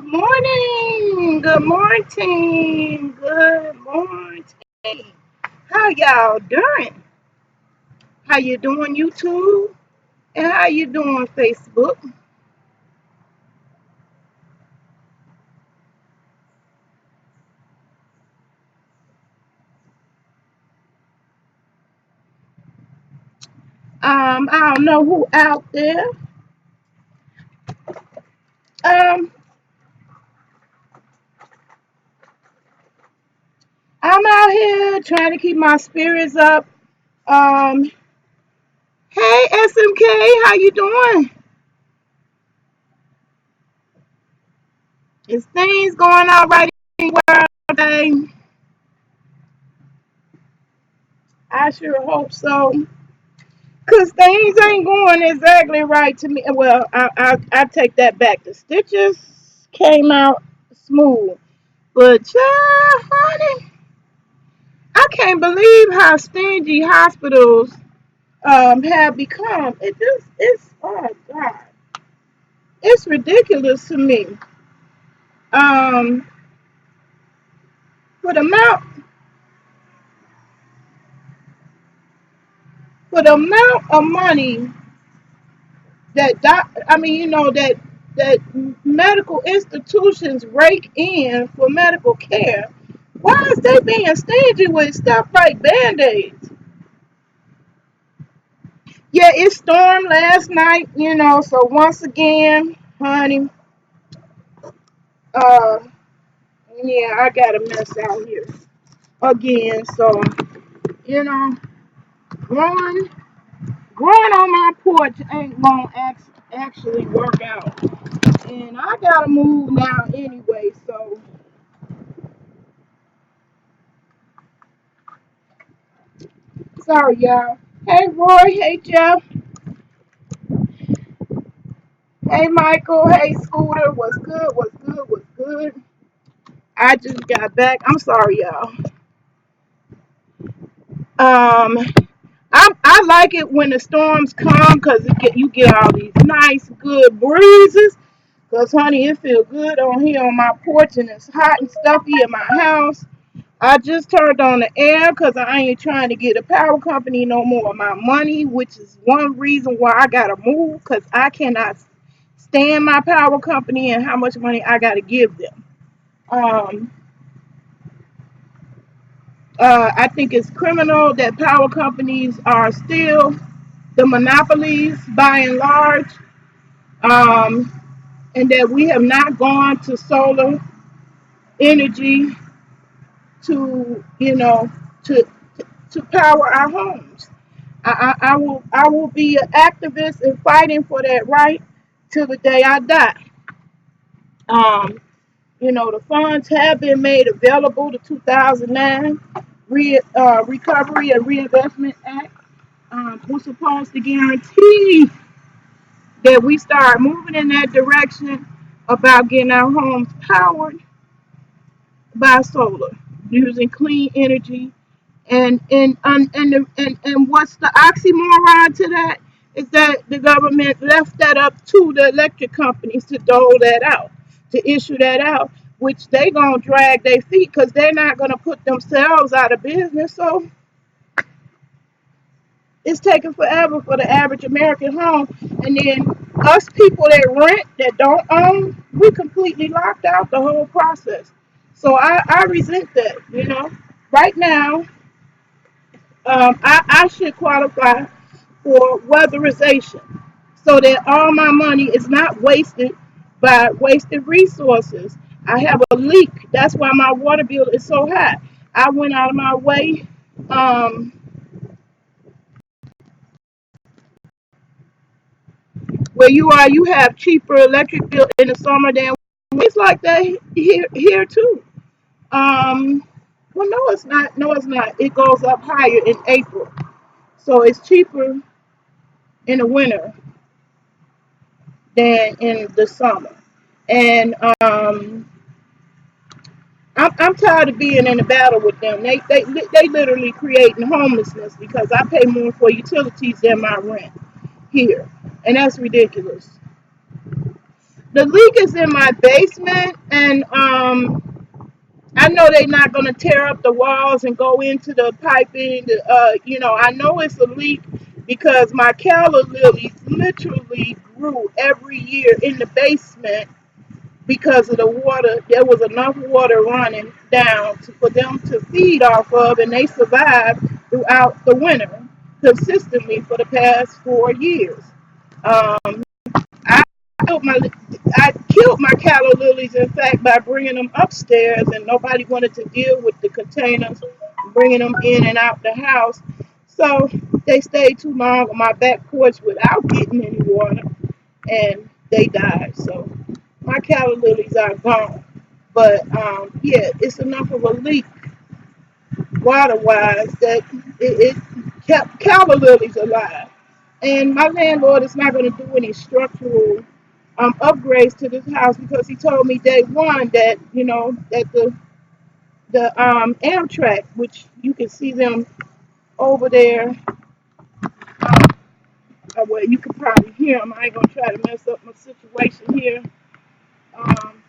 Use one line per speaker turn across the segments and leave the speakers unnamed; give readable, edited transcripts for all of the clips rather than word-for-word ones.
morning. Good morning. Good morning. How y'all doing? How you doing, YouTube? And how you doing, Facebook? I don't know who out there. Um, I'm out here trying to keep my spirits up. Um, hey SMK, how you doing? Is things going all right in the world today? I sure hope so. Cause things ain't going exactly right to me. Well, I take that back. The stitches came out smooth, but honey, I can't believe how stingy hospitals have become. It's oh god, it's ridiculous to me. Um, for the amount of money I mean, that medical institutions rake in for medical care. Why is they being stingy with stuff like band-aids? Yeah, it stormed last night, so once again, honey, uh, yeah, I got a mess out here again. So, you know, growing, growing on my porch ain't gonna actually work out. And I gotta move now anyway, so sorry, y'all. Hey, Roy. Hey, Jeff. Hey, Michael. Hey, Scooter. What's good? What's good? What's good? I just got back. I'm sorry, y'all. Um, I like it when the storms come because you get all these nice, good breezes. Cause, honey, it feels good on here on my porch and it's hot and stuffy in my house. I just turned on the air because I ain't trying to get a power company no more of my money, which is one reason why I gotta move because I cannot stand my power company and how much money I gotta give them. Um, I think it's criminal that power companies are still the monopolies by and large, um, and that we have not gone to solar energy to, to power our homes. I will be an activist and fighting for that right till the day I die. Um, the funds have been made available. The 2009 Recovery and Reinvestment Act was supposed to guarantee that we start moving in that direction about getting our homes powered by solar using clean energy. And what's the oxymoron to that is that the government left that up to the electric companies to dole that out, to issue that out, which they gonna drag their feet because they're not gonna put themselves out of business. So it's taking forever for the average American home, and then us people that rent that don't own, we completely locked out the whole process. So I resent that. Right now, I should qualify for weatherization so that all my money is not wasted by wasted resources. I have a leak. That's why my water bill is so high. I went out of my way. Um, where you are, you have cheaper electric bill in the summer than it's like that here too. Um, well, no, it's not. No, it's not. It goes up higher in April, so it's cheaper in the winter than in the summer. And I'm tired of being in a battle with them. They literally creating homelessness because I pay more for utilities than my rent here, and that's ridiculous. The leak is in my basement, and I know they're not going to tear up the walls and go into the piping. I know it's a leak because my calla lilies literally grew every year in the basement because of the water. There was enough water running down for them to feed off of, and they survived throughout the winter consistently for the past 4 years. Um, I killed my I killed my calla lilies, in fact, by bringing them upstairs, and nobody wanted to deal with the containers, bringing them in and out the house. So they stayed too long on my back porch without getting any water, and they died. So my calla lilies are gone. But yeah, it's enough of a leak water-wise that it kept calla lilies alive. And my landlord is not going to do any structural upgrades to this house because he told me day one that that the Amtrak, which you can see them over there, well, you can probably hear them. I ain't gonna try to mess up my situation here. Um,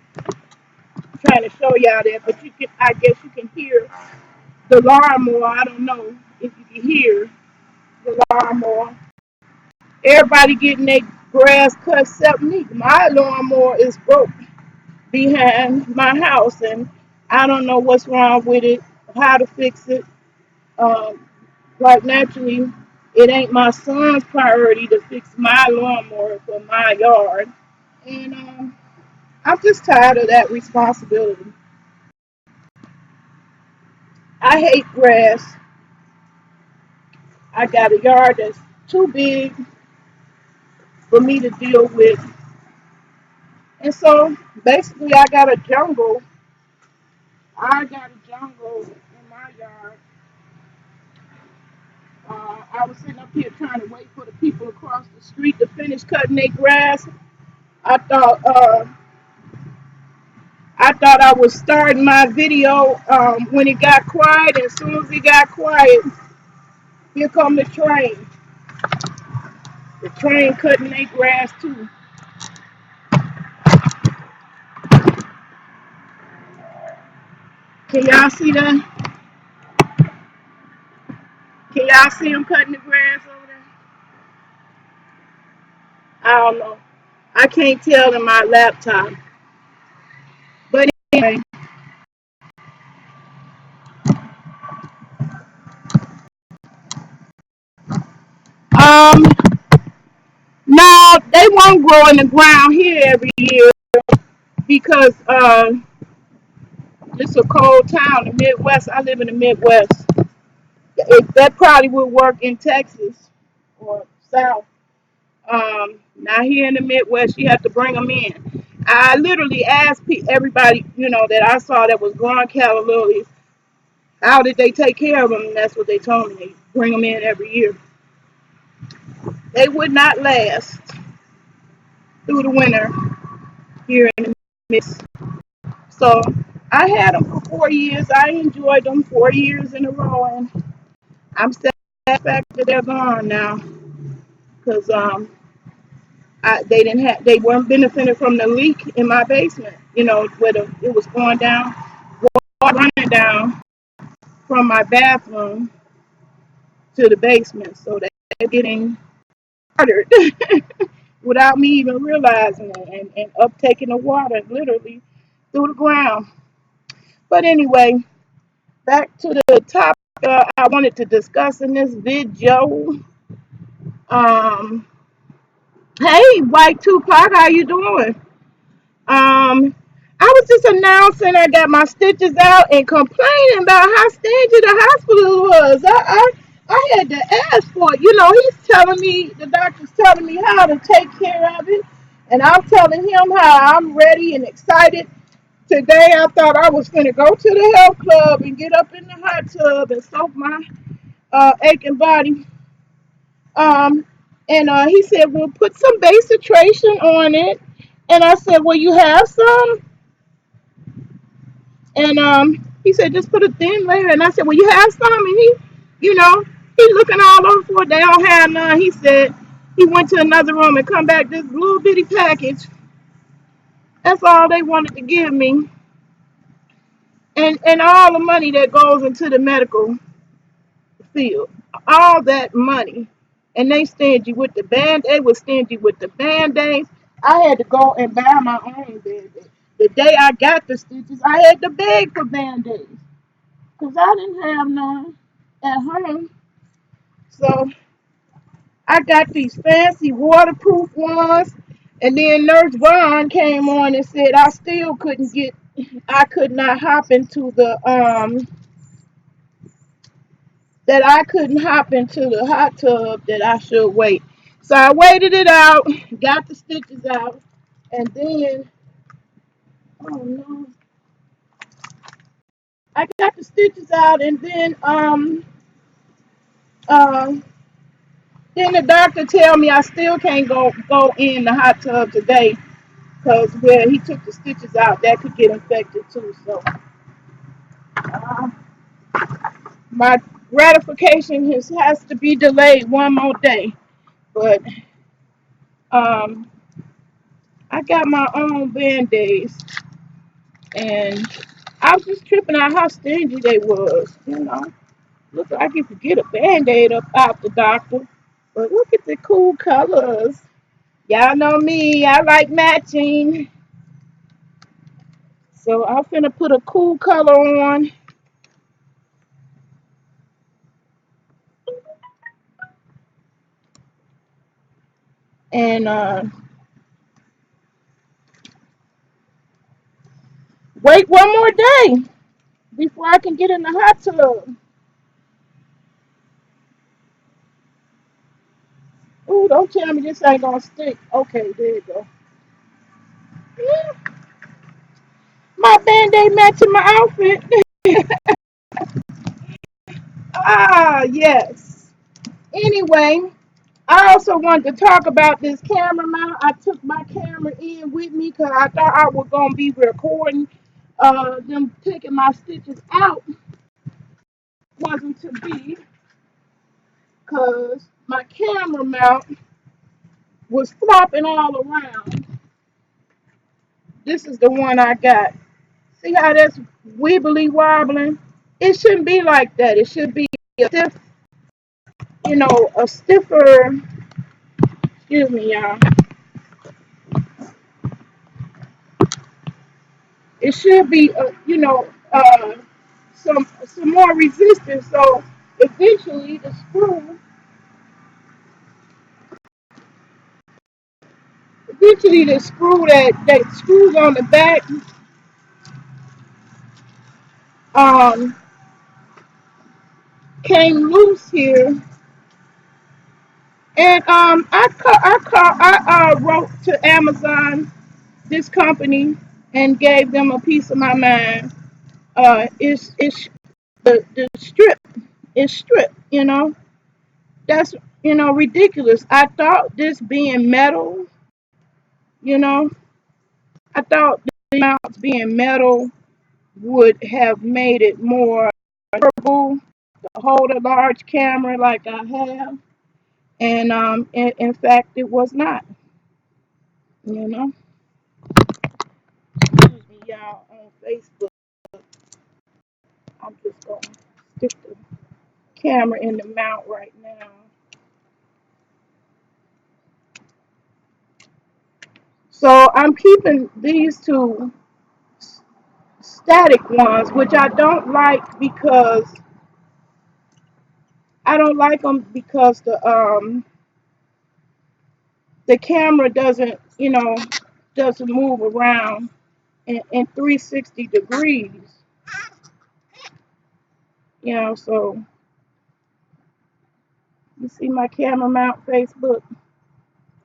trying to show y'all that, but I guess you can hear the lawnmower. I don't know if you can hear the lawnmower. Everybody getting their grass cut except me. My lawnmower is broke behind my house, and I don't know what's wrong with it, how to fix it. Um, like naturally, it ain't my son's priority to fix my lawnmower for my yard, and I'm just tired of that responsibility. I hate grass. I got a yard that's too big for me to deal with, and so basically, I got a jungle in my yard. I was sitting up here trying to wait for the people across the street to finish cutting their grass. I thought uh, I thought I was starting my video when it got quiet. And as soon as it got quiet, here come the train. The train cutting their grass too. Can y'all see that? Can y'all see them cutting the grass over there? I don't know. I can't tell in my laptop. But anyway, um, no, they won't grow in the ground here every year because it's a cold town, the Midwest. I live in the Midwest. That probably would work in Texas or South. Not here in the Midwest. You have to bring them in. I literally asked everybody, that I saw that was growing calla lilies, how did they take care of them? And that's what they told me. They bring them in every year. They would not last through the winter here in the Midwest. So I had them for 4 years. I enjoyed them 4 years in a row, and I'm sad that they're gone now because they weren't benefiting from the leak in my basement. Where it was going down, water running down from my bathroom to the basement, so they're getting watered without me even realizing it, and uptaking the water literally through the ground. But anyway, back to the topic I wanted to discuss in this video. Um, hey, White Tupac, how you doing? I was just announcing I got my stitches out and complaining about how stingy the hospital was. I had to ask for it. He's telling me, the doctor's telling me how to take care of it. And I'm telling him how I'm ready and excited. Today I thought I was going to go to the health club and get up in the hot tub and soak my aching body. Um, and he said, well, put some base titration on it. And I said, well, you have some? And he said, just put a thin layer. And I said, well, you have some? And he looking all over for it. They don't have none. He said he went to another room and come back this little bitty package. That's all they wanted to give me. And all the money that goes into the medical field, all that money. And they stingy with the band. They were stingy with the band-aids. I had to go and buy my own band-aids. The day I got the stitches, I had to beg for band-aids because I didn't have none at home. So I got these fancy waterproof ones. And then Nurse Vaughn came on and said I could not hop into that I couldn't hop into the hot tub, that I should wait. So I waited it out, got the stitches out, and then, oh no, I got the stitches out, and uh, then the doctor tell me I still can't go in the hot tub today because where he took the stitches out, that could get infected too. So uh, my gratification has to be delayed one more day, but um, I got my own band-aids. And I was just tripping out how stingy they was. Look like you could get a band-aid up out the doctor. But look at the cool colors. Y'all know me, I like matching. So I'm finna put a cool color on. And wait one more day before I can get in the hot tub. Ooh, don't tell me this ain't gonna stick. Okay, there you go. My band-aid matching my outfit. Ah, yes. Anyway, I also wanted to talk about this camera mount. I took my camera in with me because I thought I was going to be recording them taking my stitches out. Wasn't to be because my camera mount was flopping all around. This is the one I got. See how that's wibbly wobbling? It shouldn't be like that. It should be a stiff, a stiffer, excuse me, y'all. It should be, some more resistance. So eventually the screw that screws on the back um came loose here, and I wrote to Amazon, this company, and gave them a piece of my mind. It's the strip is stripped. That's ridiculous. I thought this being metal, you know, I thought the mounts being metal would have made it more durable to hold a large camera like I have. And in fact, it was not. You know, excuse me, y'all, on Facebook. I'm just going to stick the camera in the mount right now. So I'm keeping these two static ones, which I don't like because the camera doesn't move around in 360 degrees. So you see my camera mount, Facebook.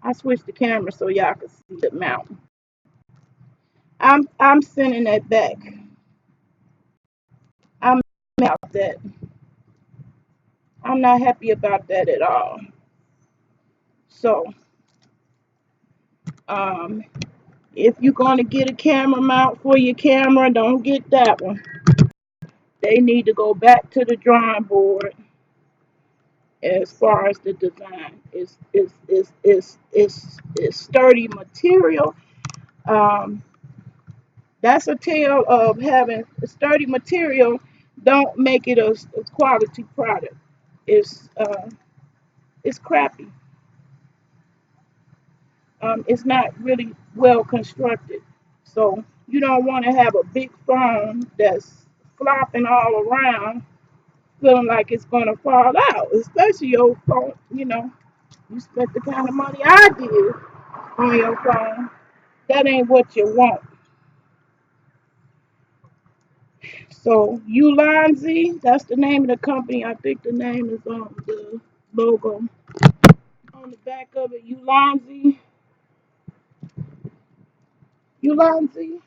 I switched the camera so y'all can see the mount. I'm sending that back. I'm out that. I'm not happy about that at all. So um, if you're gonna get a camera mount for your camera, don't get that one. They need to go back to the drawing board as far as the design. It's sturdy material. Um, That's a tale of having sturdy material. Don't make it a quality product. It's uh, it's crappy. It's not really well constructed. So you don't want to have a big phone that's flopping all around, feeling like it's gonna fall out. Especially your phone. You spent the kind of money I did on your phone. That ain't what you want. So Ulanzi, that's the name of the company. I think the name is on the logo on the back of it. Ulanzi, Ulanzi.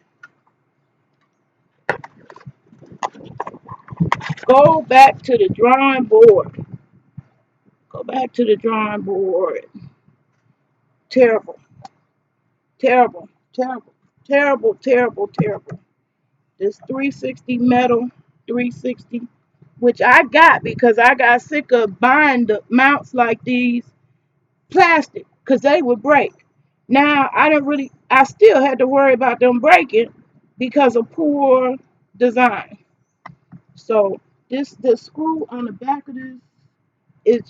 Go back to the drawing board. Go back to the drawing board. Terrible, terrible, terrible, terrible, terrible, terrible. This 360 metal 360, which I got because I got sick of buying the mounts like these plastic because they would break. Now I still had to worry about them breaking because of poor design. So the screw on the back of this is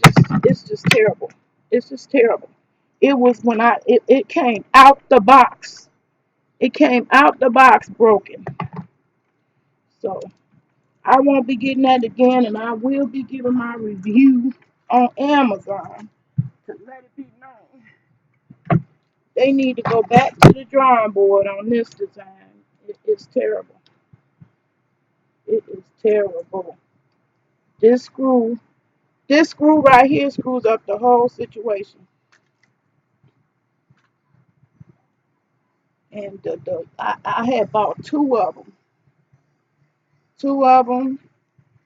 it's just terrible. It's just terrible. It was when it came out the box. It came out the box broken. So I won't be getting that again, and I will be giving my review on Amazon to let it be known. They need to go back to the drawing board on this design. It's terrible. It is terrible. This screw, this screw right here screws up the whole situation. And I had bought two of them,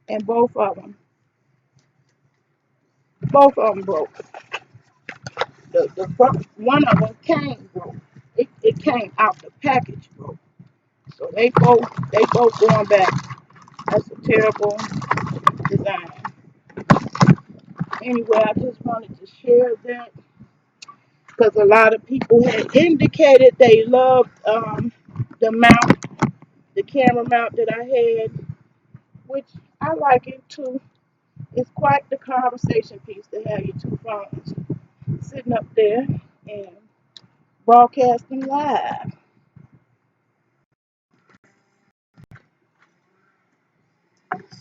and both of them broke. The front, one of them came broke. It came out the package broke. So they both going back. That's a terrible design. Anyway, I just wanted to share that because a lot of people had indicated they loved the mount, the camera mount that I had, which I like it too. It's quite the conversation piece to have your two phones sitting up there and broadcasting live.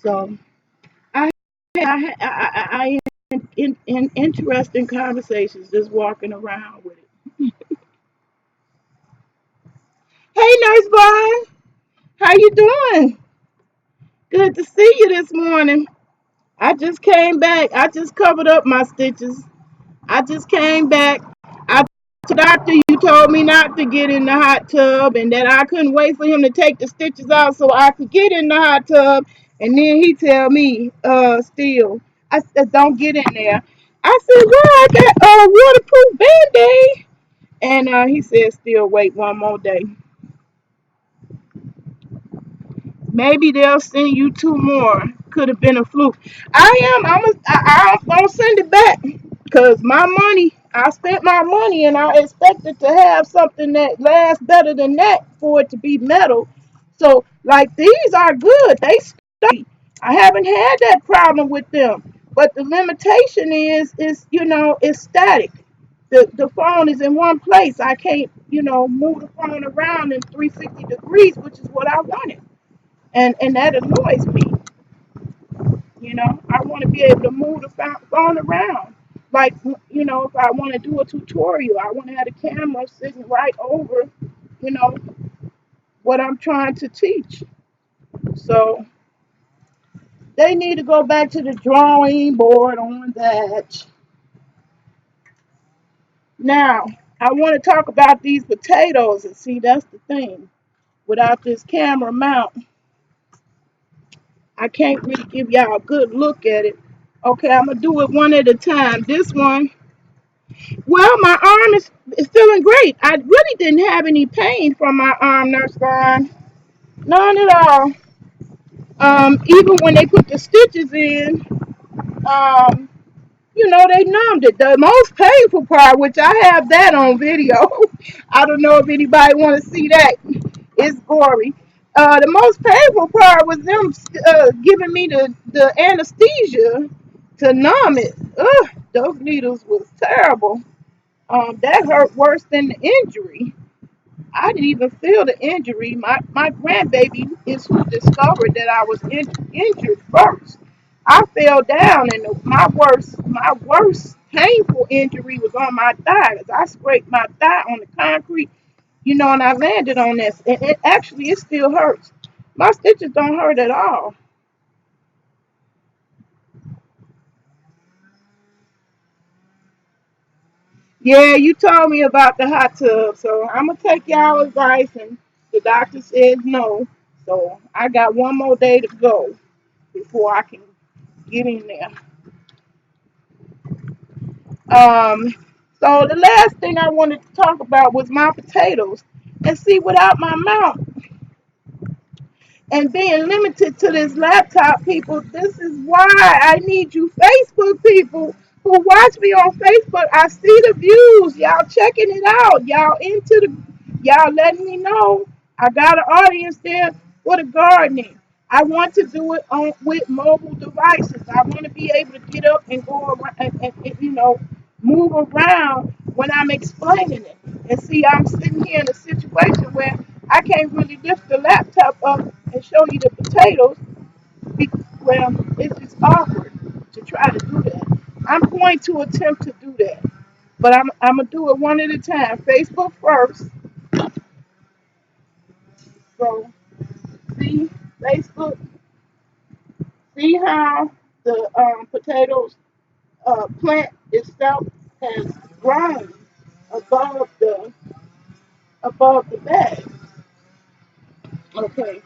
So I I am in interesting conversations just walking around with it. Hey, nurse boy, how you doing? Good to see you this morning. I just came back. I just covered up my stitches. I just came back. I told the doctor you told me not to get in the hot tub and that I couldn't wait for him to take the stitches out so I could get in the hot tub. And then he tell me, still, I said, don't get in there. I said, well, I got a waterproof band-aid. And he said, still wait one more day. Maybe they'll send you two more. Could have been a fluke. I'm gonna send it back because my money. I spent my money and I expected to have something that lasts better than that for it to be metal. So like these are good. They stay. I haven't had that problem with them. But the limitation is it's static. The phone is in one place. I can't move the phone around in 360 degrees, which is what I wanted, and that annoys me. I want to be able to move the phone around. Like, if I want to do a tutorial, I want to have the camera sitting right over, you know, what I'm trying to teach. So they need to go back to the drawing board on that. Now, I want to talk about these potatoes, and see, that's the thing. Without this camera mount, I can't really give y'all a good look at it. Okay, I'm going to do it one at a time. This one, well, my arm is feeling great. I really didn't have any pain from my arm, Nurse Vaughn. None at all. Even when they put the stitches in, um, they numbed it. The most painful part, which I have that on video. I don't know if anybody want to see that. It's gory. The most painful part was them giving me the anesthesia to numb it. Ugh, those needles was terrible. That hurt worse than the injury. I didn't even feel the injury. My grandbaby is who discovered that I was injured first. I fell down, and my worst painful injury was on my thigh. 'Cause I scraped my thigh on the concrete, and I landed on this, and it still hurts. My stitches don't hurt at all. Yeah, you told me about the hot tub, so I'm gonna take y'all advice, and the doctor said no. So I got one more day to go before I can get in there. Um, so the last thing I wanted to talk about was my potatoes. And see, without my mouth and being limited to this laptop, people, this is why I need you Facebook people who watch me on Facebook. I see the views. Y'all checking it out. Y'all letting me know I got an audience there for the gardening. I want to do it with mobile devices. I want to be able to get up and go around and move around when I'm explaining it. And see, I'm sitting here in a situation where I can't really lift the laptop up and show you the potatoes. Well, it's just awkward to try to do that. I'm going to attempt to do that, but I'm gonna do it one at a time. Facebook first. So see Facebook, see how the potatoes plant itself has grown above the bag. Okay,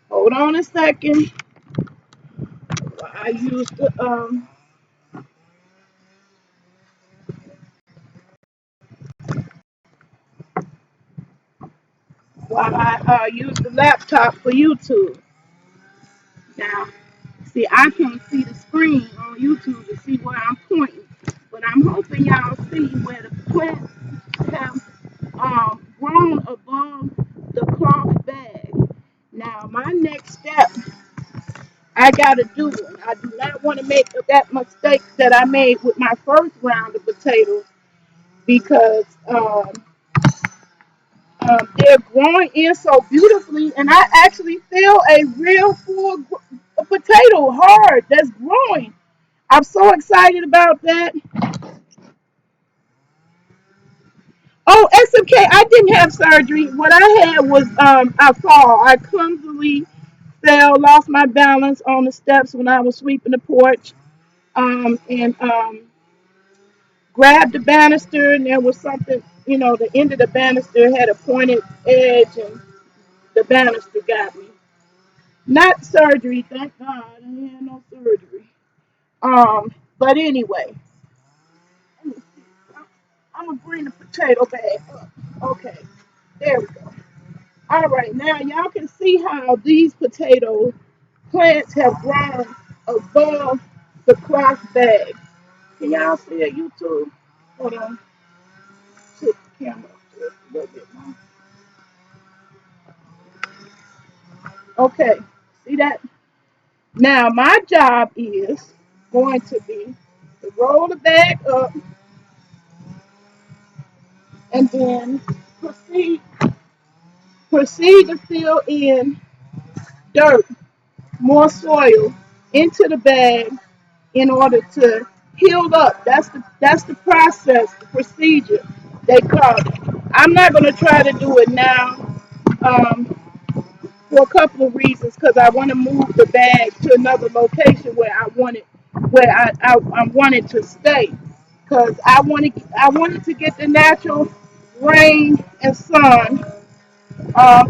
hold on a second. I use the while I use the laptop for YouTube. Now, see, I can't see the screen on YouTube to see where I'm pointing, but I'm hoping y'all see where the plants have grown above the cloth bag. Now, my next step, I gotta do it. I do not want to make that mistake that I made with my first round of potatoes because they're growing in so beautifully, and I actually feel a real full potato hard that's growing. I'm so excited about that. Oh, SMK, I didn't have surgery. What I had was a fall. I clumsily fell, lost my balance on the steps when I was sweeping the porch, and grabbed the banister, and there was something, the end of the banister had a pointed edge, and the banister got me. Not surgery, thank God. I ain't had no surgery. But anyway, I'm gonna bring the potato bag up. Okay, there we go. All right, now y'all can see how these potato plants have grown above the cloth bag. Can y'all see it, YouTube? Hold on, shift the camera up just a little bit more. Okay, see that? Now my job is going to be to roll the bag up and then proceed proceed to fill in dirt, more soil into the bag in order to heal up. That's the process, the procedure they call it. I'm not going to try to do it now um, for a couple of reasons because I want to move the bag to another location where I wanted to stay because I wanted to get the natural rain and sun.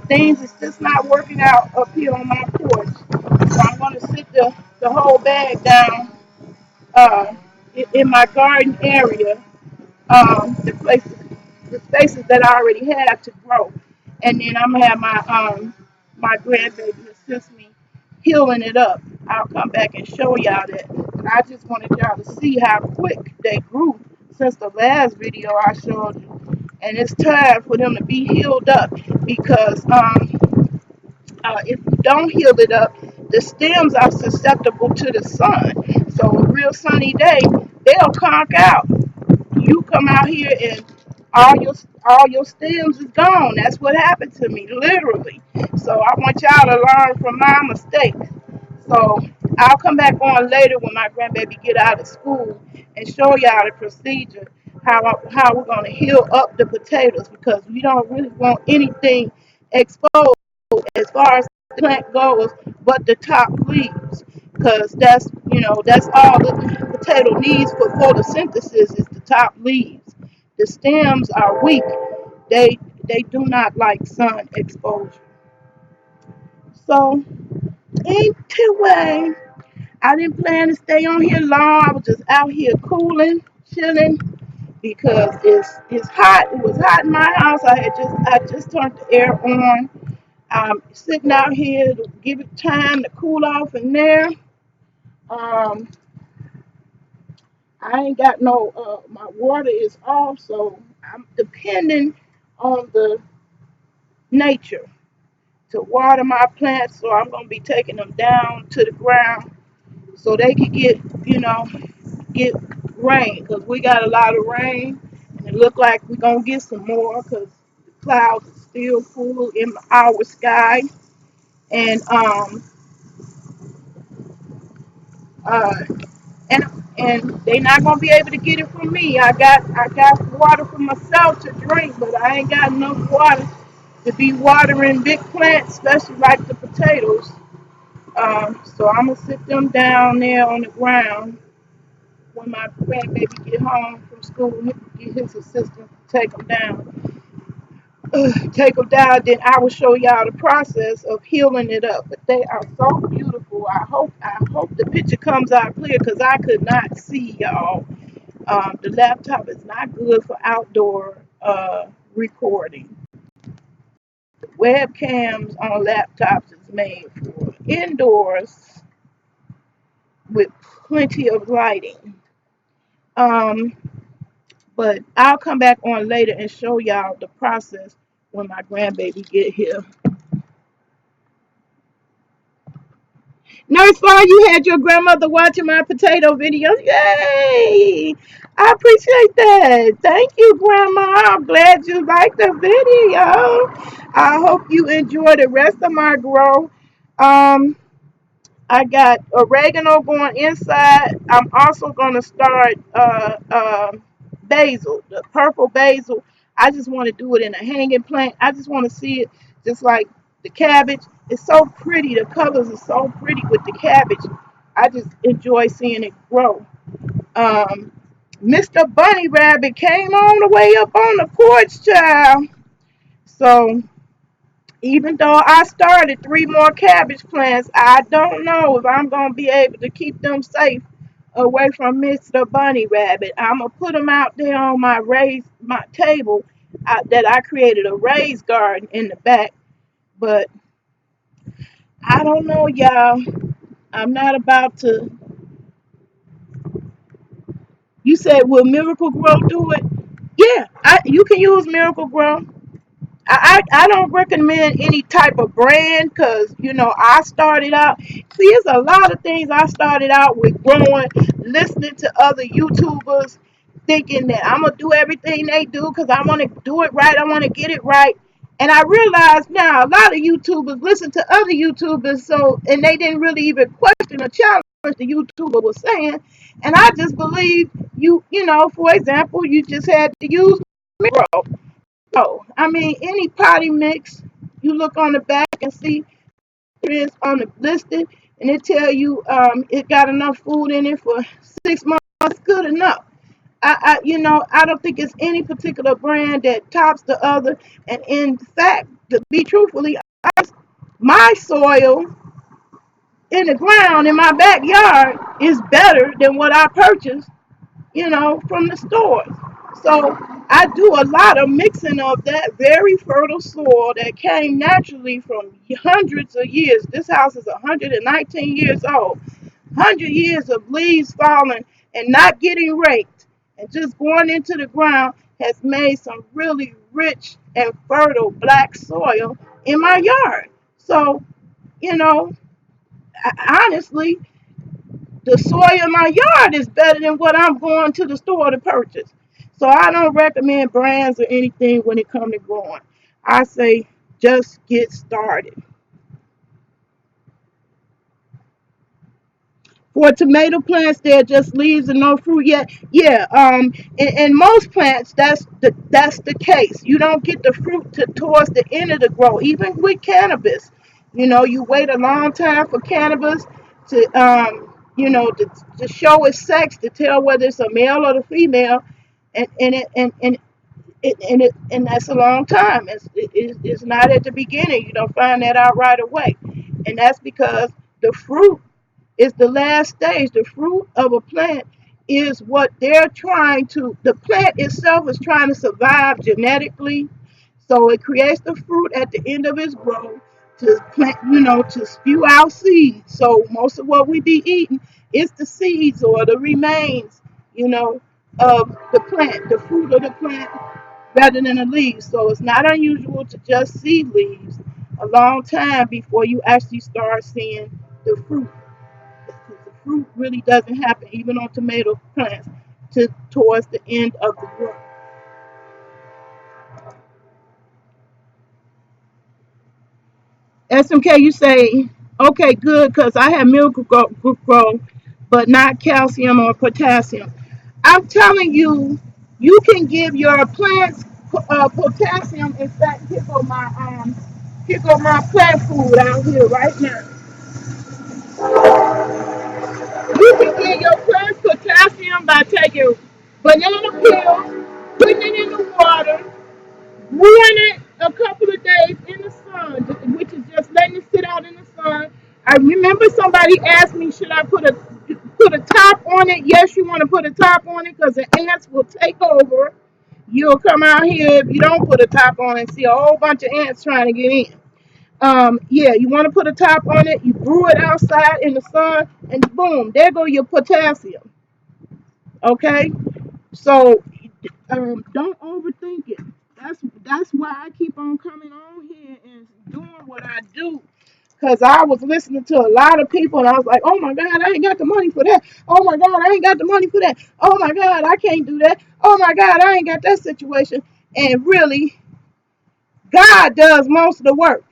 Things is just not working out up here on my porch. So I'm going to sit the whole bag down uh, in my garden area, the spaces that I already have to grow. And then I'm going to have my grandbaby assist me healing it up. I'll come back and show y'all that. But I just wanted y'all to see how quick they grew since the last video I showed you. And it's time for them to be healed up because If you don't heal it up, the stems are susceptible to the sun. So a real sunny day, they'll conk out. You come out here and all your all your stems is gone. That's what happened to me, literally. So I want y'all to learn from my mistakes. So I'll come back on later when my grandbaby get out of school and show y'all the procedure how we're gonna heal up the potatoes because we don't really want anything exposed as far as the plant goes, but the top leaves, because that's all the potato needs for photosynthesis is the top leaves. The stems are weak. They do not like sun exposure. So anyway, I didn't plan to stay on here long. I was just out here cooling, chilling because it's hot. It was hot in my house. I just turned the air on. I'm sitting out here to give it time to cool off in there. Um, I ain't got no, my water is off, so I'm depending on the nature to water my plants. So I'm gonna be taking them down to the ground so they can get rain because we got a lot of rain and it look like we're gonna get some more because the clouds are still full in our sky and uh and and they not gonna be able to get it from me. I got water for myself to drink, but I ain't got enough water to be watering big plants, especially like the potatoes. So I'm gonna sit them down there on the ground when my grandbaby get home from school. He can get his assistant to take them down. Take them down, then I will show y'all the process of healing it up. But they are so beautiful. I hope the picture comes out clear because I could not see y'all. The laptop is not good for outdoor recording. Webcams on laptops is made for indoors with plenty of lighting. Um, but I'll come back on later and show y'all the process when my grandbaby get here. Nurse Law, you had your grandmother watching my potato videos. Yay! I appreciate that. Thank you, Grandma. I'm glad you liked the video. I hope you enjoy the rest of my grow. Um, I got oregano going inside. I'm also going to start basil, the purple basil. I just want to do it in a hanging plant. I just want to see it just like the cabbage. It's so pretty. The colors are so pretty with the cabbage. I just enjoy seeing it grow. Um, Mr. Bunny Rabbit came on the way up on the porch, child. So even though I started three more cabbage plants, I don't know if I'm going to be able to keep them safe away from Mr. Bunny Rabbit. I'm going to put them out there on my table that I created a raised garden in the back. But I don't know, y'all. I'm not about to. You said, will Miracle Grow do it? Yeah, you can use Miracle Grow. I don't recommend any type of brand because I started out. See, it's a lot of things I started out with growing, listening to other YouTubers, thinking that I'm gonna do everything they do because I want to do it right. I want to get it right, and I realize now a lot of YouTubers listen to other YouTubers, and they didn't really even question or challenge what the YouTuber was saying, and I just believe for example, you just had to use Miro. No, I mean any potty mix. You look on the back and see it's on the listed, and it tell you it got enough food in it for 6 months. Good enough. I don't think it's any particular brand that tops the other. And in fact, to be truthfully honest, my soil in the ground in my backyard is better than what I purchased from the stores. So I do a lot of mixing of that very fertile soil that came naturally from hundreds of years. This house is 119 years old. 100 years of leaves falling and not getting raked and just going into the ground has made some really rich and fertile black soil in my yard. So you know, honestly, the soil in my yard is better than what I'm going to the store to purchase. So I don't recommend brands or anything when it comes to growing. I say just get started. For tomato plants, they're just leaves and no fruit yet. Yeah, in most plants, that's the case. You don't get the fruit towards the end of the grow. Even with cannabis, you wait a long time for cannabis to, to show its sex, to tell whether it's a male or the female, and that's a long time. It's not at the beginning. You don't find that out right away, and that's because the fruit is the last stage. The fruit of a plant is what the plant itself is trying to survive genetically. So it creates the fruit at the end of its growth to plant, to spew out seeds. So most of what we be eating is the seeds or the remains, you know, of the plant, the fruit of the plant rather than the leaves. So it's not unusual to just see leaves a long time before you actually start seeing the fruit. The fruit really doesn't happen, even on tomato plants, towards the end of the growth. SMK, you say, okay, good, because I have milk grow, but not calcium or potassium. I'm telling you, you can give your plants potassium. In fact, here go my plant food out here right now. You can give your plants potassium by taking banana peels, putting it in the water, ruin it a couple of days in the sun, which is just letting it sit out in the sun. I remember somebody asked me, should I put a top on it? Yes, you want to put a top on it because the ants will take over. You'll come out here if you don't put a top on it, see a whole bunch of ants trying to get in. Yeah, you want to put a top on it. You brew it outside in the sun, and boom, there go your potassium. Okay, so don't overthink it. That's why I keep on coming on here and doing what I do. Cause I was listening to a lot of people and I was like, oh my God, I ain't got the money for that. Oh my God, I ain't got the money for that. Oh my God, I can't do that. Oh my God, I ain't got that situation. And really, God does most of the work.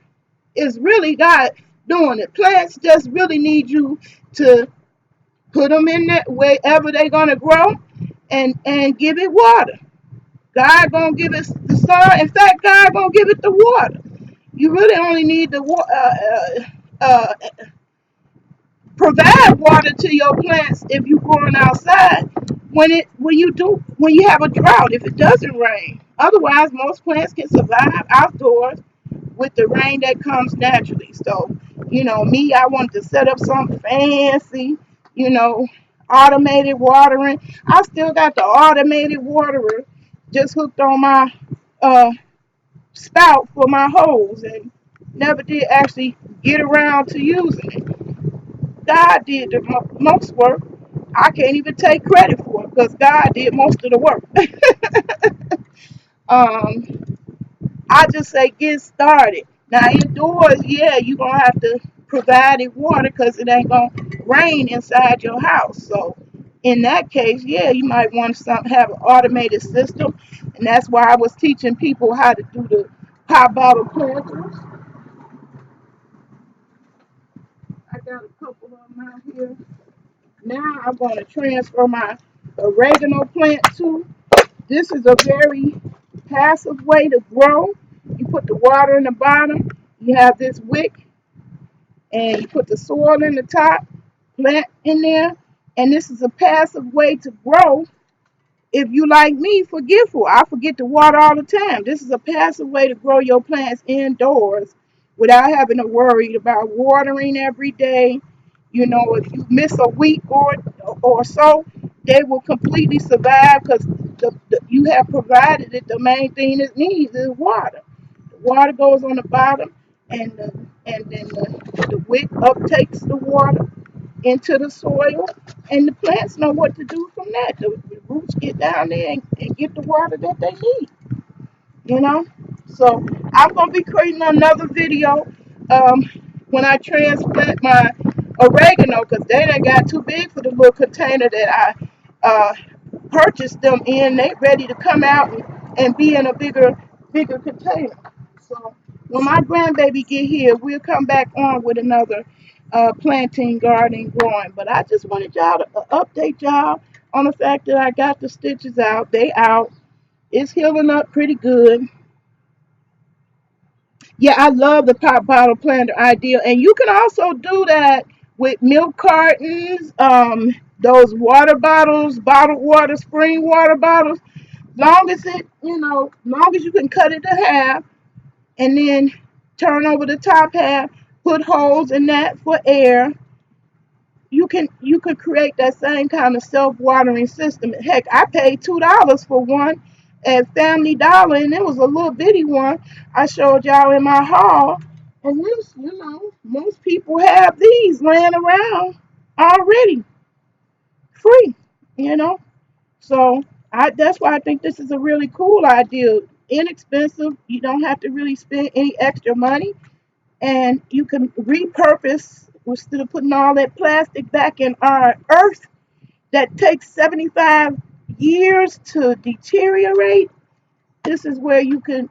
It's really God doing it. Plants just really need you to put them in that wherever they're gonna grow and give it water. God gonna give it the sun. In fact, God gonna give it the water. You really only need to provide water to your plants if you're growing outside when you have a drought, if it doesn't rain. Otherwise, most plants can survive outdoors with the rain that comes naturally. So, me, I wanted to set up something fancy, you know, automated watering. I still got the automated waterer just hooked on my uh, spout for my hose and never did actually get around to using it. God did the most work. I can't even take credit for it because God did most of the work. um, I just say get started. Now indoors, yeah, you're gonna have to provide it water because it ain't gonna rain inside your house. So in that case, yeah, you might want to have an automated system, and that's why I was teaching people how to do the pop bottle planters. I got a couple of them out here. Now I'm going to transfer my oregano plant too. This is a very passive way to grow. You put the water in the bottom, you have this wick, and you put the soil in the top, plant in there, and this is a passive way to grow. If you like me, forgetful, I forget to water all the time. This is a passive way to grow your plants indoors without having to worry about watering every day. If you miss a week or so, they will completely survive because you have provided it. The main thing it needs is water. The water goes on the bottom, and then the wick uptakes the water into the soil, and the plants know what to do from that. The roots get down there and get the water that they need, you know. So I'm gonna be creating another video. Um, when I transplant my oregano, because they done got too big for the little container that I purchased them in. They ready to come out and be in a bigger container. So when my grandbaby get here, we'll come back on with another planting, gardening, growing. But I just wanted y'all to update y'all on the fact that I got the stitches out. They out. It's healing up pretty good. Yeah, I love the pop bottle planter idea, and you can also do that with milk cartons, those water bottles, bottled water, spring water bottles. Long as it, long as you can cut it to half and then turn over the top half, put holes in that for air. You could create that same kind of self-watering system. Heck, I paid $2 for one at Family Dollar, and it was a little bitty one I showed y'all in my haul. And this, most people have these laying around already free, you know. So that's why I think this is a really cool idea. Inexpensive. You don't have to really spend any extra money, and you can repurpose instead of putting all that plastic back in our earth that takes 75 years to deteriorate. This is where you can,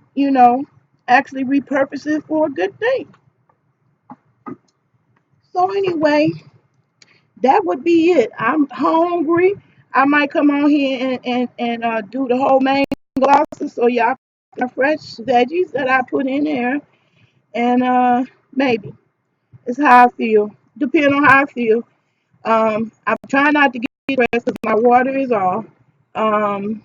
actually repurpose it for a good thing. So anyway, that would be it. I'm hungry. I might come on here and do the whole mango lobster so y'all can fresh veggies that I put in there. And maybe it's how I feel. Depending on how I feel. I'm trying not to get stressed because my water is off. Um,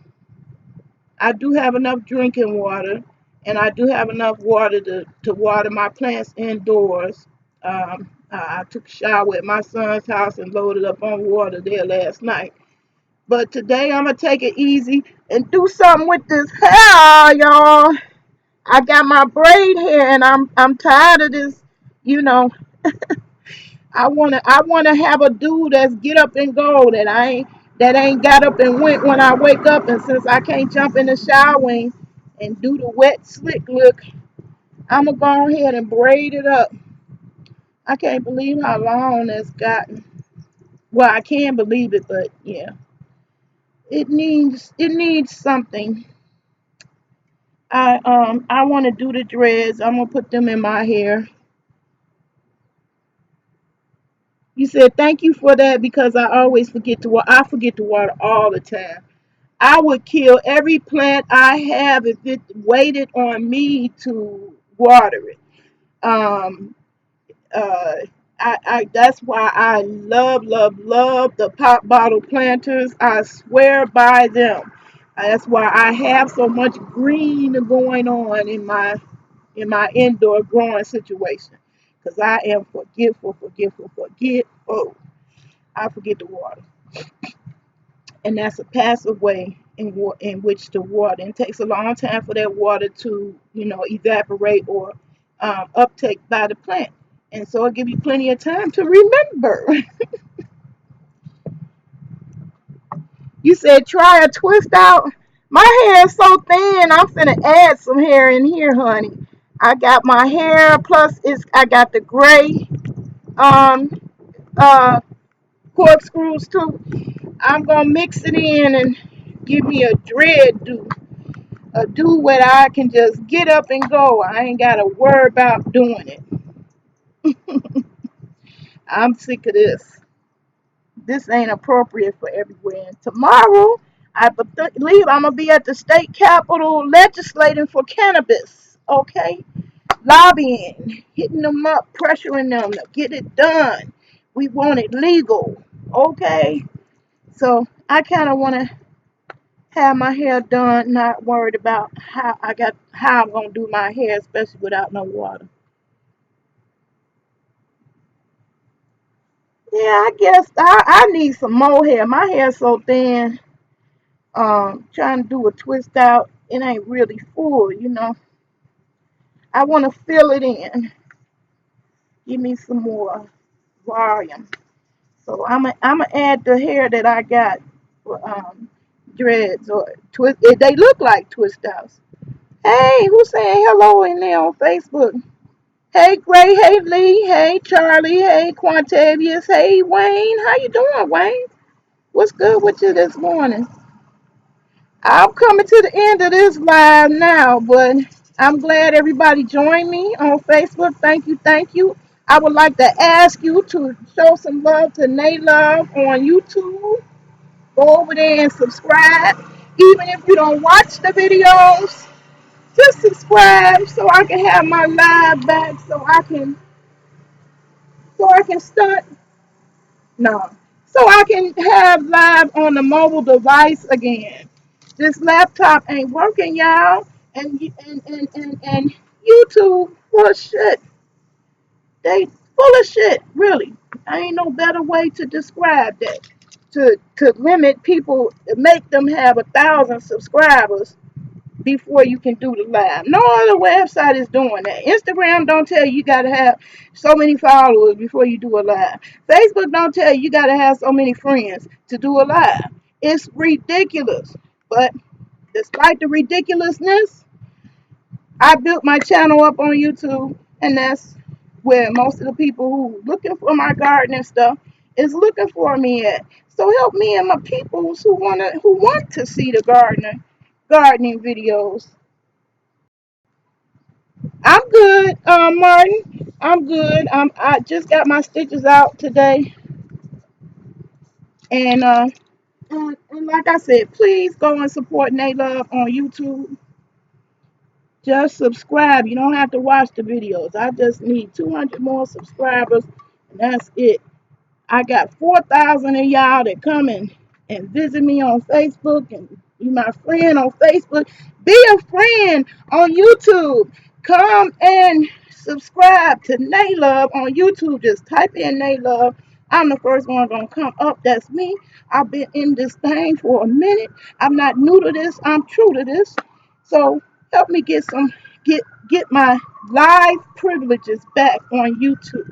I do have enough drinking water, and I do have enough water to water my plants indoors. I took a shower at my son's house and loaded up on water there last night. But today I'm gonna take it easy and do something with this hair, y'all. I got my braid hair, and I'm tired of this. You know, I wanna have a dude that's get up and go that ain't got up and went when I wake up. And since I can't jump in the shower and do the wet slick look, I'm gonna go ahead and braid it up. I can't believe how long it's gotten. Well, I can believe it, but yeah, it needs something. I want to do the dreads. I'm gonna put them in my hair. You said thank you for that because I always forget to water. I forget to water all the time. I would kill every plant I have if it waited on me to water it. Um, uh, that's why I love, love, love the pop bottle planters. I swear by them. That's why I have so much green going on in my indoor growing situation. Because I am forgetful. I forget to water. And that's a passive way in which to water. And it takes a long time for that water to, evaporate or uptake by the plant. And so it gives you plenty of time to remember. You said try a twist out. My hair is so thin. I'm finna add some hair in here, honey. I got my hair plus I got the gray um uh corkscrews too. I'm gonna mix it in and give me a dread do. Do what I can just get up and go. I ain't got to worry about doing it. I'm sick of this. This ain't appropriate for everywhere. And tomorrow, I believe I'm going to be at the state capitol legislating for cannabis. Okay? Lobbying, hitting them up, pressuring them to get it done. We want it legal. Okay? So I kind of want to have my hair done, not worried about how I'm gonna do my hair, especially without no water. Yeah, I guess I need some more hair. My hair's so thin. Trying to do a twist out, it ain't really full. I want to fill it in. Give me some more volume. So I'm gonna add the hair that I got for dreads or twist. They look like twist outs. Hey, who's saying hello in there on Facebook? Hey Gray, hey Lee, hey Charlie, hey Quantavius, hey Wayne. How you doing, Wayne? What's good with you this morning? I'm coming to the end of this live now, but I'm glad everybody joined me on Facebook. Thank you, thank you. I would like to ask you to show some love to Nay Love on YouTube. Go over there and subscribe. Even if you don't watch the videos, just subscribe so I can have my live back so I can start. No. So I can have live on the mobile device again. This laptop ain't working, y'all. And YouTube full of shit. They full of shit, really. I ain't no better way to describe that. To limit people, make them have 1,000 subscribers before you can do the live. No other website is doing that. Instagram don't tell you gotta have so many followers before you do a live. Facebook don't tell you gotta have so many friends to do a live. It's ridiculous. But despite the ridiculousness, I built my channel up on YouTube, and that's where most of the people who looking for my gardening stuff is looking for me at. So help me and my peoples who want to see the gardening videos. I'm good, Martin. I'm good. I just got my stitches out today, and and like I said, please go and support Nate Love on YouTube. Just subscribe. You don't have to watch the videos. I just need 200 more subscribers, and that's it. I got 4,000 of y'all that come and visit me on Facebook and be my friend on Facebook. Be a friend on YouTube. Come and subscribe to Naylove on YouTube. Just type in Naylove. I'm the first one gonna come up. That's me. I've been in this thing for a minute. I'm not new to this. I'm true to this. So help me get my live privileges back on YouTube.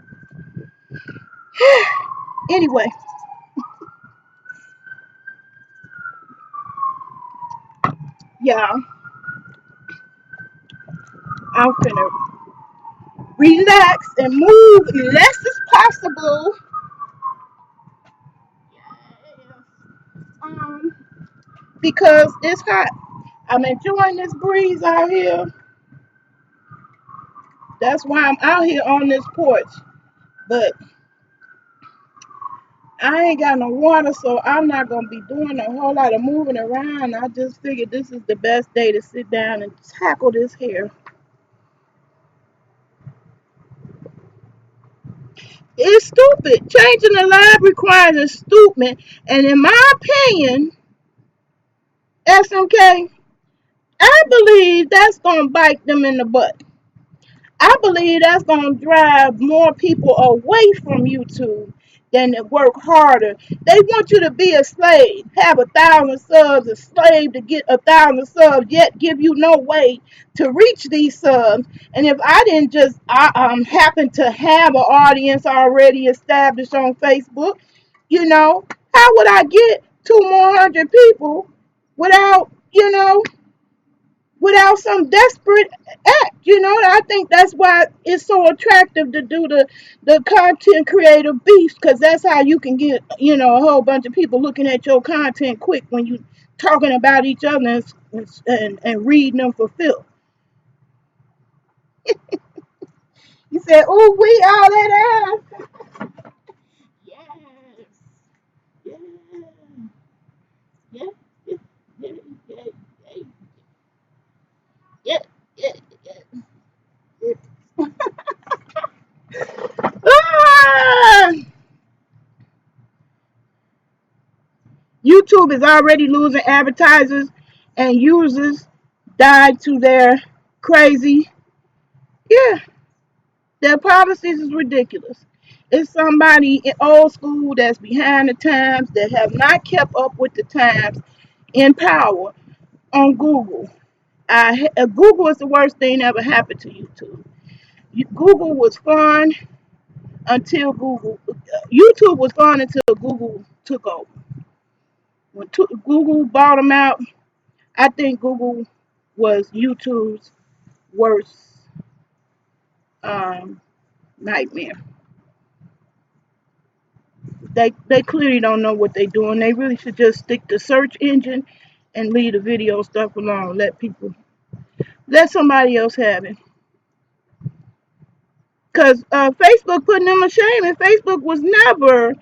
Anyway, y'all, I'm finna relax and move less as possible. Um, because it's hot. I'm enjoying this breeze out here. That's why I'm out here on this porch. But I ain't got no water, so I'm not gonna be doing a whole lot of moving around. I just figured this is the best day to sit down and tackle this hair. It's stupid. Changing the lab requires a stupid, and in my opinion, SMK, I believe that's gonna bite them in the butt. I believe that's going to drive more people away from YouTube than to work harder. They want you to be a slave, have 1,000 subs, a slave to get 1,000 subs, yet give you no way to reach these subs. And if I didn't just happen to have an audience already established on Facebook, how would I get 200 more people without, without some desperate act? I think that's why it's so attractive to do the content creator beast, because that's how you can get, a whole bunch of people looking at your content quick when you talking about each other and reading them for filth. You said, oh, we all that ass. Yes. Yeah. Yeah. Yeah. Yeah. Yeah. Yeah. Yeah. Yeah. Yeah. Ah! YouTube is already losing advertisers and users died to their crazy. Yeah, their policies is ridiculous. It's somebody in old school that's behind the times that have not kept up with the times in power on Google. Google is the worst thing that ever happened to YouTube. Google was fun until YouTube was fun until Google took over. When Google bought them out, I think Google was YouTube's worst um, nightmare. They clearly don't know what they're doing. They really should just stick to search engine and leave the video stuff alone. Let somebody else have it. Because Facebook putting them to shame, and Facebook was never,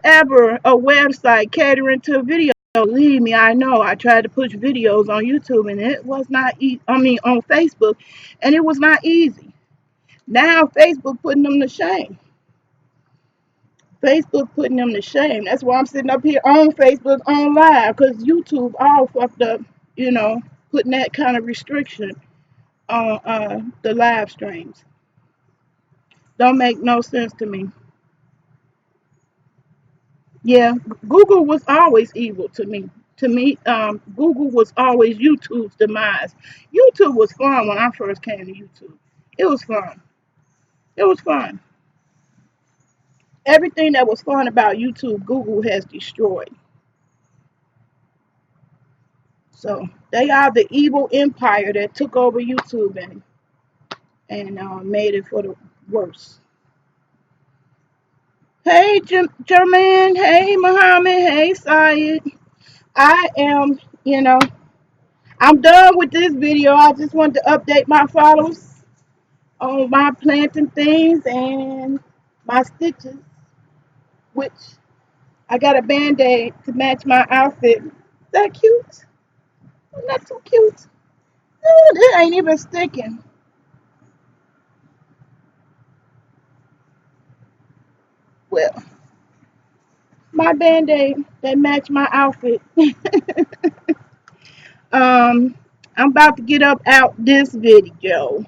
ever a website catering to video. Believe me, I know. I tried to push videos on YouTube, and it was not easy. I mean, on Facebook, and it was not easy. Now Facebook putting them to shame. Facebook putting them to shame. That's why I'm sitting up here on Facebook on live, because YouTube all fucked up, you know, putting that kind of restriction on the live streams. Don't make no sense to me. Yeah, Google was always evil to me. Google was always YouTube's demise. YouTube was fun when I first came to YouTube. It was fun. It was fun. Everything that was fun about YouTube, Google has destroyed. So they are the evil empire that took over YouTube and made it for the worse. Hey, Jermaine. Hey, Muhammad. Hey, Syed. I am, I'm done with this video. I just wanted to update my followers on my planting things and my stitches, which I got a band-aid to match my outfit. Is that cute? Not too cute. Oh, it ain't even sticking. Well, my band-aid that match my outfit. um, I'm about to get up out this video.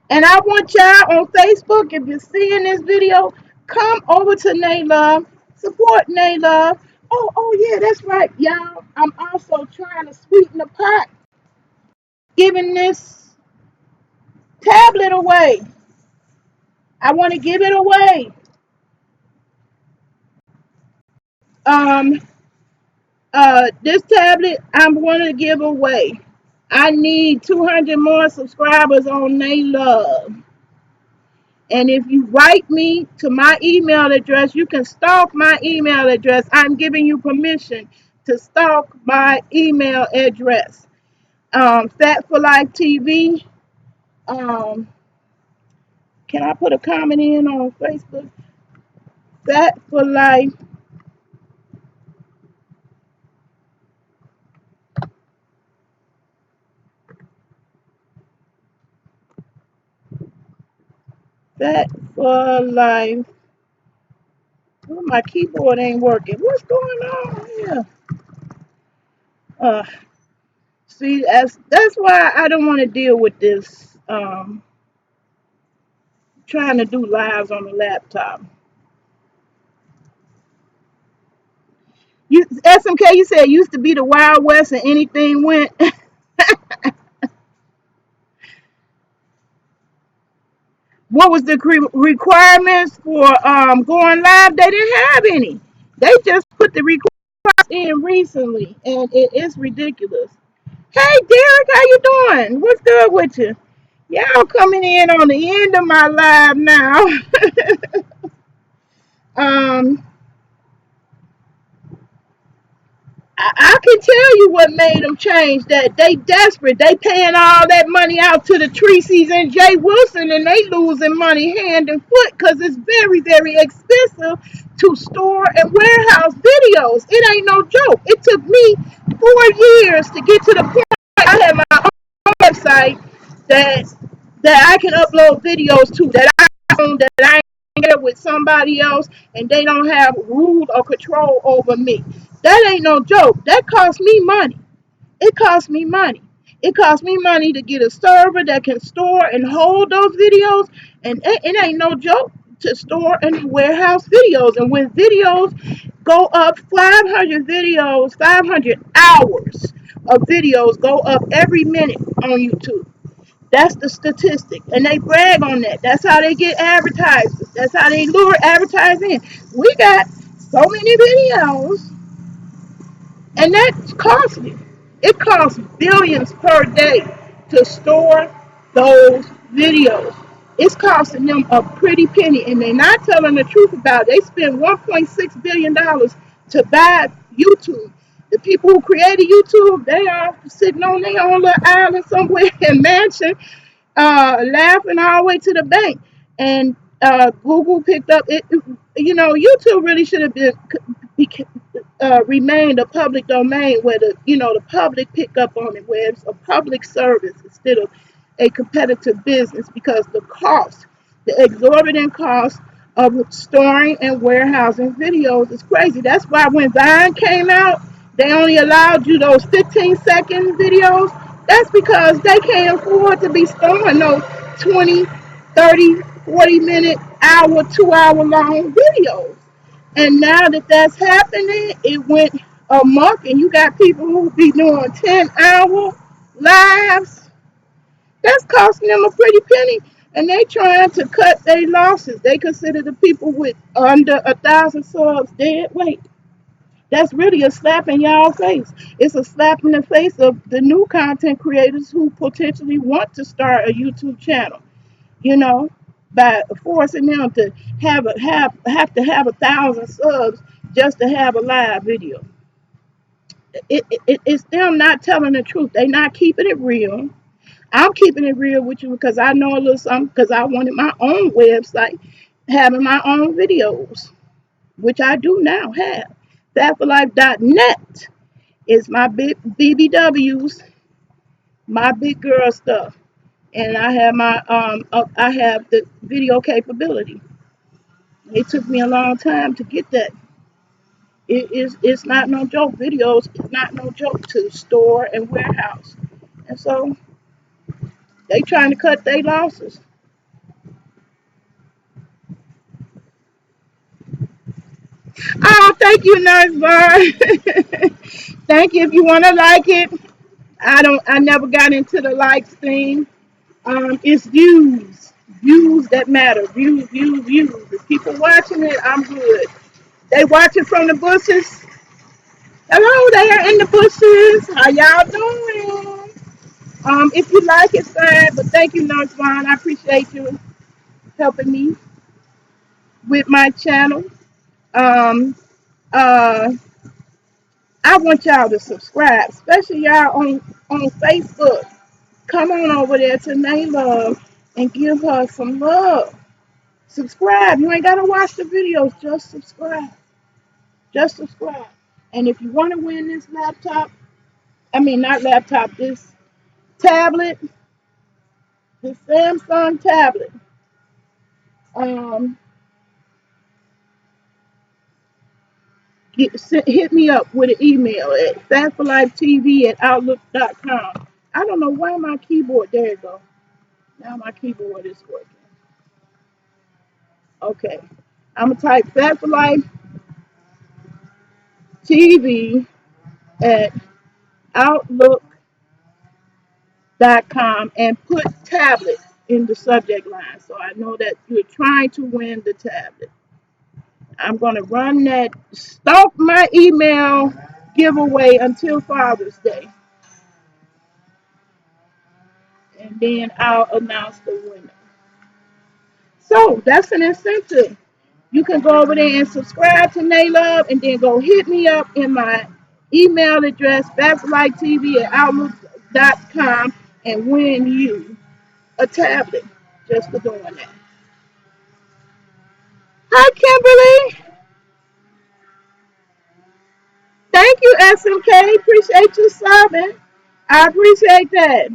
And I want y'all on Facebook, if you're seeing this video, come over to Naylove, support Naylove. Oh yeah, that's right, y'all. I'm also trying to sweeten the pot, giving this tablet away. I want to give it away. Um, this tablet I'm going to give away. I need 200 more subscribers on Naylove. And if you write me to my email address, you can stalk my email address. I'm giving you permission to stalk my email address. Fat for Life TV. Um, can I put a comment in on Facebook? Fat for Life. Fat for Life. Oh, my keyboard ain't working. What's going on here? See, that's why I don't want to deal with this. Trying to do lives on the laptop. SMK, you said used to be the Wild West and anything went. What was the requirements for going live? They didn't have any. They just put the requirements in recently, and it is ridiculous. Hey, Derek, how you doing? What's good with you? Y'all coming in on the end of my live now. um, I can tell you what made them change that. They desperate. They paying all that money out to the Treacy's and Jay Wilson, and they losing money hand and foot because it's very, very expensive to store and warehouse videos. It ain't no joke. It took me 4 years to get to the point I have my own website that I can upload videos to, that I own, that I ain't with somebody else, and they don't have rule or control over me. That ain't no joke. That cost me money. It cost me money. It cost me money to get a server that can store and hold those videos, and it ain't no joke to store and warehouse videos. And when videos go up, 500 videos, 500 hours of videos go up every minute on YouTube. That's the statistic. And they brag on that. That's how they get advertisers. That's how they lure advertising. We got so many videos, and that's costly. It costs billions per day to store those videos. It's costing them a pretty penny, and they're not telling the truth about it. They spent $1.6 billion to buy YouTube. The people who created YouTube, they are sitting on their own little island somewhere in mansion, laughing all the way to the bank. And Google picked up it. You know, YouTube really should have been remained a public domain where the public pick up on it, where it's a public service instead of a competitive business, because the exorbitant cost of storing and warehousing videos is crazy. That's why when Vine came out, they only allowed you those 15-second videos. That's because they can't afford to be storing those 20, 30, 40-minute, hour, 2 hour long videos. And now that that's happening, it went amok, and you got people who be doing 10-hour lives. That's costing them a pretty penny, and they trying to cut their losses. They consider the people with under 1,000 subs dead weight. That's really a slap in y'all face. It's a slap in the face of the new content creators who potentially want to start a YouTube channel. You know, by forcing them to have to have 1,000 subs just to have a live video. It's them not telling the truth. They not keeping it real. I'm keeping it real with you because I know a little something, because I wanted my own website, having my own videos, which I do now have. Fatforlife.net is my big BBWs, my big girl stuff. And I have the video capability. It took me a long time to get that. It's not no joke. Videos is not no joke to store and warehouse. And so they trying to cut their losses. Oh, thank you, Nurse Bar. Thank you. If you want to like it, I never got into the likes thing. It's views that matter. Views. If people watching it, I'm good. They watching from the bushes. Hello there in the bushes. How y'all doing? If you like it, fine. But thank you, Nurse Vaughn. I appreciate you helping me with my channel. Um, uh, I want y'all to subscribe, especially y'all on Facebook. Come on over there to Naylove and give her some love. Subscribe. You ain't gotta watch the videos. Just subscribe. Just subscribe. And if you want to win this laptop, I mean not laptop, this tablet, this Samsung tablet, um, hit me up with an email at fatforlifetv@outlook.com. I don't know why my keyboard. There you go. Now my keyboard is working. Okay. I'm gonna type Fat for Life TV at outlook.com and put tablet in the subject line, so I know that you're trying to win the tablet. I'm gonna run that, stop my email giveaway until Father's Day, and then I'll announce the winner. So that's an incentive. You can go over there and subscribe to Naylove, and then go hit me up in my email address, fatforlighttv@outlook.com, and win you a tablet just for doing that. Hi, Kimberly. Thank you, SMK. Appreciate you subbing. I appreciate that.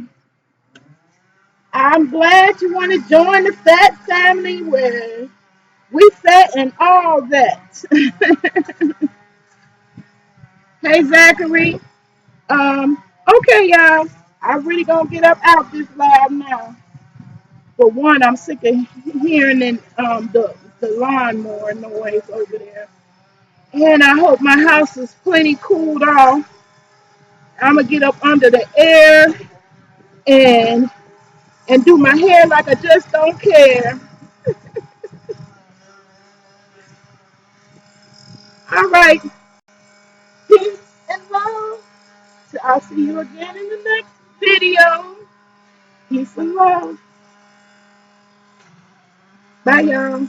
I'm glad you want to join the fat family where we fat and all that. Hey, Zachary. Okay, y'all. I really gonna get up out this live now. For one, I'm sick of hearing the lawnmower noise over there, and I hope my house is plenty cooled off. I'm gonna get up under the air and do my hair like I just don't care. All right, peace and love. So I'll see you again in the next video. Peace and love. Bye, y'all.